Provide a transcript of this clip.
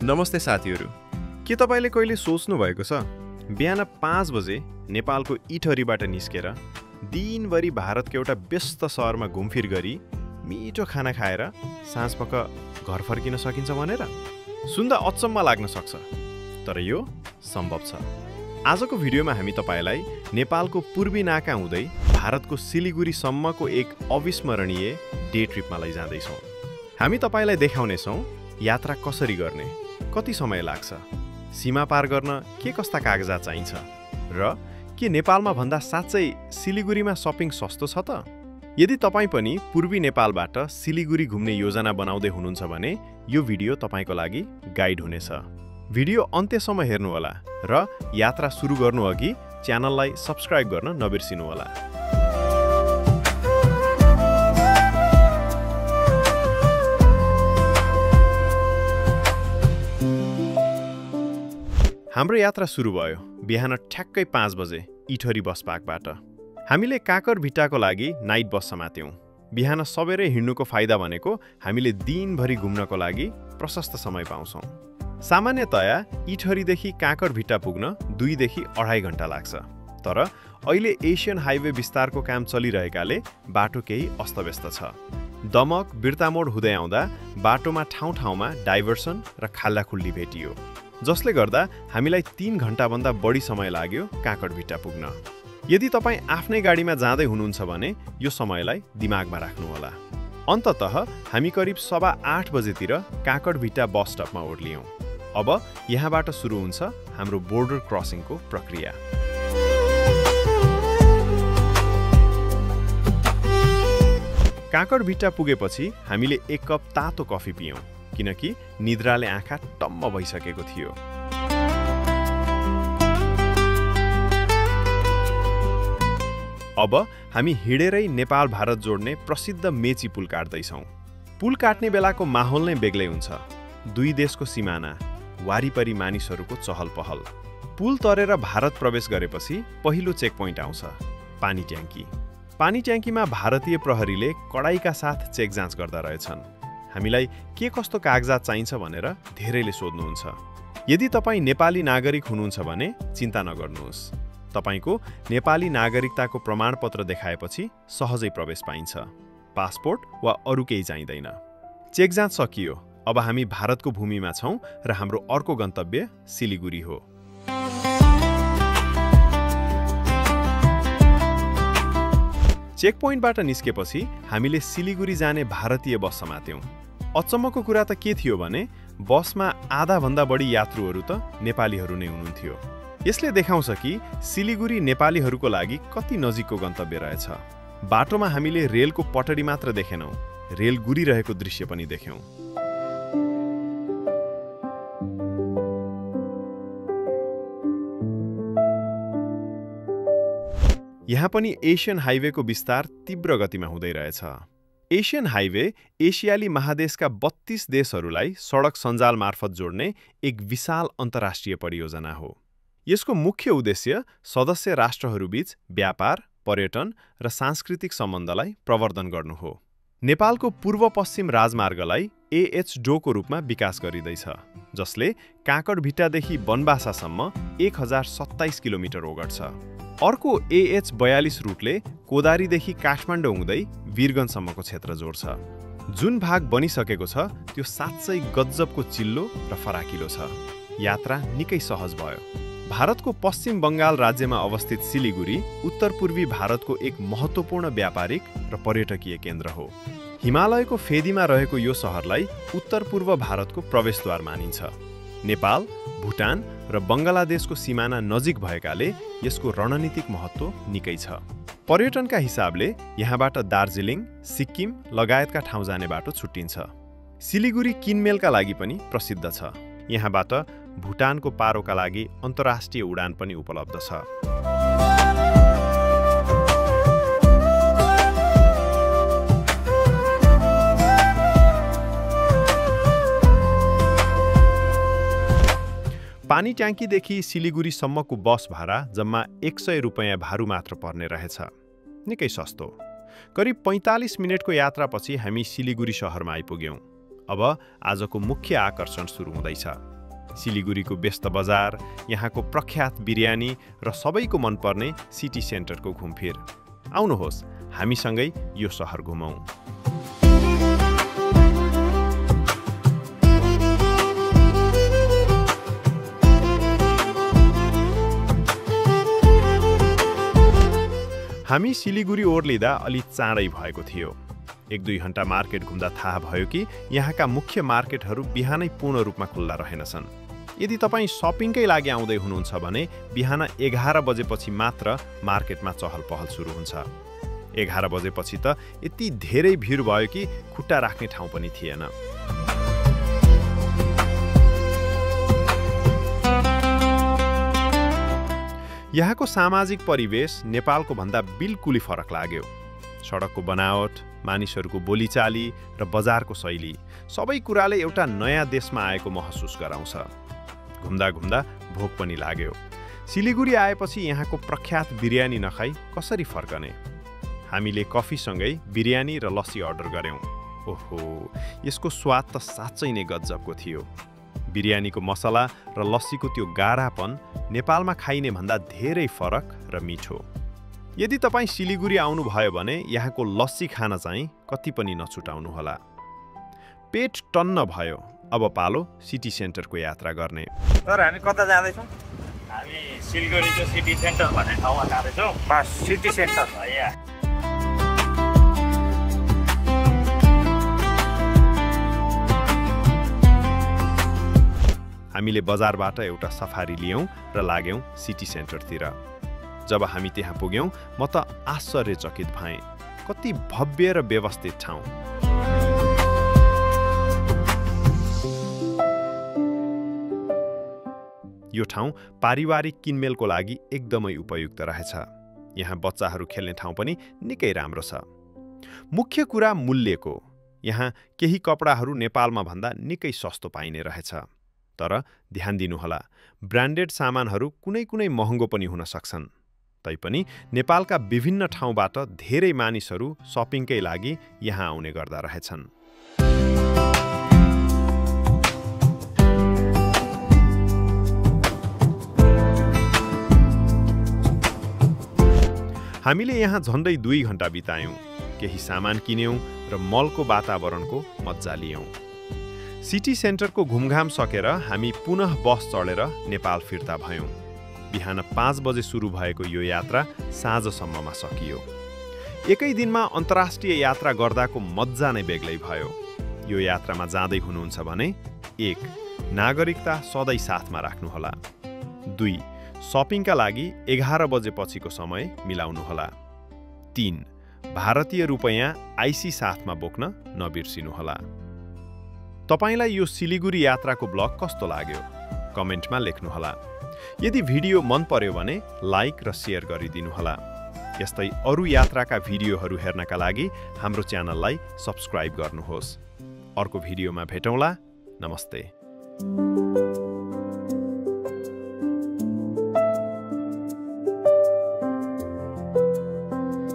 नमस्ते साथीहरू, के तपाईले कहिले सोच्नु भएको छ बिहान 5 बजे नेपालको इटहरीबाट निस्केर दिनभरि भारतको एउटा व्यस्त सहरमा घुमफिर गरी मिठो खाना खाएर साँझपख घर फर्किन सकिन्छ भनेर? सुन्दा अचम्म लाग्न सक्छ, तर यो सम्भव छ। आजको भिडियोमा हामी तपाईलाई नेपालको पूर्वी नाका हुँदै भारतको सिलिगुरीसम्मको एक अविस्मरणीय डे ट्रिपमा लैजाँदैछौँ। हामी तपाईलाई देखाउनेछौँ यात्रा कसरी गर्ने, कति समय लाग्छ, सीमा पार गर्न के कस्ता कागजात चाहिन्छ र के नेपालमा भन्दा साँच्चै सिलिगुरीमा सपिङ सस्तो छ त? यदि तपाईँ पनि पूर्वी नेपालबाट सिलिगुरी घुम्ने योजना बनाउँदै हुनुहुन्छ भने यो भिडियो तपाईँको लागि गाइड हुनेछ। भिडियो अन्त्यसम्म हेर्नुहोला र यात्रा सुरु गर्नुअघि च्यानललाई सब्स्क्राइब गर्न नबिर्सिनुहोला। हाम्रो यात्रा सुरु भयो बिहान ठ्याक्कै 5 बजे इटहरी बस पार्कबाट। हामीले काकरभिट्टाको लागि नाइट बस समात्यौँ। बिहान सबेरै हिँड्नुको फाइदा भनेको हामीले दिनभरि घुम्नको लागि प्रशस्त समय पाउँछौँ। सामान्यतया इटहरीदेखि काकरभिट्टा पुग्न 2 देखि 2.5 घण्टा लाग्छ, तर अहिले एसियन हाइवे विस्तारको काम चलिरहेकाले बाटो केही अस्तव्यस्त छ। दमक बिर्तामोड हुँदै आउँदा बाटोमा ठाउँ-ठाउँमा डाइभर्सन र खाल्डाखुल्डी भेटियो, जसले गर्दा हामीलाई 3 घण्टाभन्दा बढी समय लाग्यो काकरभिट्टा पुग्न। यदि तपाईँ आफ्नै गाडीमा जाँदै हुनुहुन्छ भने यो समयलाई दिमागमा राख्नुहोला। अन्ततः हामी करिब 8:15 बजेतिर काकरभिट्टा बस स्टपमा ओर्लियौँ। अब यहाँबाट सुरु हुन्छ हाम्रो बोर्डर क्रसिङको प्रक्रिया। काकरभिट्टा पुगेपछि हामीले 1 कप तातो कफी पियौँ, किनकि निद्राले आँखा टम्म भइसकेको थियो। अब हामी हिँडेरै नेपाल भारत जोड्ने प्रसिद्ध मेची पुल काट्दैछौँ। पुल काट्ने बेलाको माहौल नै बेग्लै हुन्छ। 2 देशको सिमाना, वारिपरि मानिसहरूको चहल पहल। पुल तरेर भारत प्रवेश गरेपछि पहिलो चेक पोइन्ट आउँछ पानी ट्याङ्की। पानी ट्याङ्कीमा भारतीय प्रहरीले कडाइका साथ चेक जाँच गर्दा रहेछन्। हामीलाई के कस्तो कागजात चाहिन्छ भनेर धेरैले सोध्नुहुन्छ। यदि तपाईँ नेपाली नागरिक हुनुहुन्छ भने चिन्ता नगर्नुहोस्। तपाईको नेपाली नागरिकताको प्रमाणपत्र देखाएपछि सहजै प्रवेश पाइन्छ। पासपोर्ट वा अरू केही चाहिँदैन। चेक जाँच सकियो। अब हामी भारतको भूमिमा छौँ र हाम्रो अर्को गन्तव्य सिलिगुरी हो। चेक पोइन्टबाट निस्केपछि हामीले सिलिगुरी जाने भारतीय बस समात्यौँ। अचम्मको कुरा त के थियो भने बसमा आधाभन्दा बढी यात्रुहरू त नेपालीहरू नै हुनुहुन्थ्यो। यसले देखाउँछ कि सिलिगुरी नेपालीहरूको लागि कति नजिकको गन्तव्य रहेछ। बाटोमा हामीले रेलको पटरी मात्र देखेनौँ, रेल गुरिरहेको दृश्य पनि देख्यौँ। यहाँ पनि एसियन हाइवेको विस्तार तीव्र गतिमा हुँदै रहेछ। एसियन हाइवे एसियाली महादेशका 32 देशहरूलाई सडक सञ्जाल मार्फत जोड्ने एक विशाल अन्तर्राष्ट्रिय परियोजना हो। यसको मुख्य उद्देश्य सदस्य राष्ट्रहरूबीच व्यापार, पर्यटन र सांस्कृतिक सम्बन्धलाई प्रवर्धन गर्नु हो। नेपालको पूर्व पश्चिम राजमार्गलाई एएच डोको रूपमा विकास गरिँदैछ, जसले काकरभिट्टादेखि बनबासासम्म 1027 किलोमिटर ओगट्छ। अर्को एएच 42 रुटले कोदारीदेखि काठमाडौँ हुँदै वीरगञ्जसम्मको क्षेत्र जोड्छ। जुन भाग बनिसकेको छ त्यो साँच्चै गजबको चिल्लो र फराकिलो छ। यात्रा निकै सहज भयो। भारतको पश्चिम बङ्गाल राज्यमा अवस्थित सिलिगुरी उत्तर पूर्वी भारतको एक महत्त्वपूर्ण व्यापारिक र पर्यटकीय केन्द्र हो। हिमालयको फेदीमा रहेको यो सहरलाई उत्तर पूर्व भारतको प्रवेशद्वार मानिन्छ। नेपाल, भुटान र बङ्गलादेशको सिमाना नजिक भएकाले यसको रणनीतिक महत्त्व निकै छ। पर्यटनका हिसाबले यहाँबाट दार्जिलिङ, सिक्किम लगायतका ठाउँ जाने बाटो छुट्टिन्छ। सिलिगुरी किनमेलका लागि पनि प्रसिद्ध छ। यहाँबाट भुटानको पारोका लागि अन्तर्राष्ट्रिय उडान पनि उपलब्ध छ। पानी ट्याङ्कीदेखि सिलिगुरीसम्मको बस भाडा जम्मा 100 रुपैयाँ भारू मात्र पर्ने रहेछ। निकै सस्तो। करिब 45 मिनटको यात्रापछि हामी सिलिगुरी शहरमा आइपुग्यौँ। अब आजको मुख्य आकर्षण सुरु हुँदैछ। सिलिगुरीको व्यस्त बजार, यहाँको प्रख्यात बिरयानी र सबैको मनपर्ने सिटी सेन्टरको घुमफिर। आउनुहोस्, हामीसँगै यो सहर घुमौँ। हामी सिलिगुरी ओर्लिँदा अलि चाँडै भएको थियो। 1-2 घण्टा मार्केट घुम्दा थाहा भयो कि यहाँका मुख्य मार्केटहरू बिहानै पूर्ण रूपमा खुल्ला रहेनछन्। यदि तपाईँ सपिङकै लागि आउँदै हुनुहुन्छ भने बिहान 11 बजेपछि मात्र मार्केटमा चहल पहल सुरु हुन्छ। 11 बजेपछि त यति धेरै भिड भयो कि खुट्टा राख्ने ठाउँ पनि थिएन। यहाँको सामाजिक परिवेश नेपालको भन्दा बिल्कुलै फरक लाग्यो। सडकको बनावट, मानिसहरूको बोलीचाली र बजारको शैली सबै कुराले एउटा नयाँ देशमा आएको महसुस गराउँछ। घुम्दा घुम्दा भोक पनि लाग्यो। सिलिगुरी आएपछि यहाँको प्रख्यात बिरयानी नखाई कसरी फर्कने? हामीले कफीसँगै बिरयानी र लस्सी अर्डर गर्यौं। ओहो, यसको स्वाद त साँच्चै नै गजबको थियो। बिरयानीको मसला र लस्सीको त्यो गाढापन नेपालमा खाइने भन्दा धेरै फरक र मिठो। यदि तपाईँ सिलिगुरी आउनुभयो भने यहाँको लस्सी खान चाहिँ कति पनि नछुटाउनुहोला। पेट टन्न भयो, अब पालो सिटी सेन्टरको यात्रा गर्ने। सर, हामी कता जाँदैछौँ? हामी सिलगढीको सिटी सेन्टर भन्ने ठाउँमा जाँदैछौँ। Bus city centre. हामीले बजारबाट एउटा सफारी लियौँ र लाग्यौँ सिटी सेन्टरतिर। जब हामी त्यहाँ पुग्यौँ म त आश्चर्यचकित भएँ। कति भव्य र व्यवस्थित ठाउँ। यो ठाउँ पारिवारिक किनमेलको लागि एकदमै उपयुक्त रहेछ। यहाँ बच्चाहरू खेल्ने ठाउँ पनि निकै राम्रो छ। मुख्य कुरा मूल्यको। यहाँ केही कपडाहरू नेपालमा भन्दा निकै सस्तो पाइने रहेछ। तर ध्यान दिनुहोला, ब्रान्डेड सामानहरू कुनै महँगो पनि हुन सक्छन्। तैपनि नेपालका विभिन्न ठाउँबाट धेरै मानिसहरू सपिङकै लागि यहाँ आउने गर्दा रहेछन्। हामीले यहाँ झन्डै 2 घण्टा बितायौँ। केही सामान किन्यौँ र मलको वातावरणको मज्जा लियौँ। सिटी सेन्टरको घुमघाम सकेर हामी पुनः बस चढेर नेपाल फिर्ता भयौँ। बिहान 5 बजे सुरु भएको यो यात्रा साँझसम्ममा सकियो। एकै दिनमा अन्तर्राष्ट्रिय यात्रा गर्दाको मज्जा नै बेग्लै भयो। यो यात्रामा जाँदै हुनुहुन्छ भने 1. नागरिकता सधैँ साथमा राख्नुहोला। 2. सपिङका लागि 11 बजेपछिको समय मिलाउनुहोला। 3. भारतीय रुपैयाँ आइसी साथमा बोक्न नबिर्सिनुहोला। तपाईलाई यो सिलिगुरी यात्राको ब्लग कस्तो लाग्यो? कमेन्टमा लेख्नुहोला। यदि भिडियो मन पर्यो भने लाइक र सेयर गरिदिनुहोला। यस्तै अरू यात्राका भिडियोहरू हेर्नका लागि हाम्रो च्यानललाई सब्स्क्राइब गर्नुहोस्। अर्को भिडियोमा भेटौँला। नमस्ते।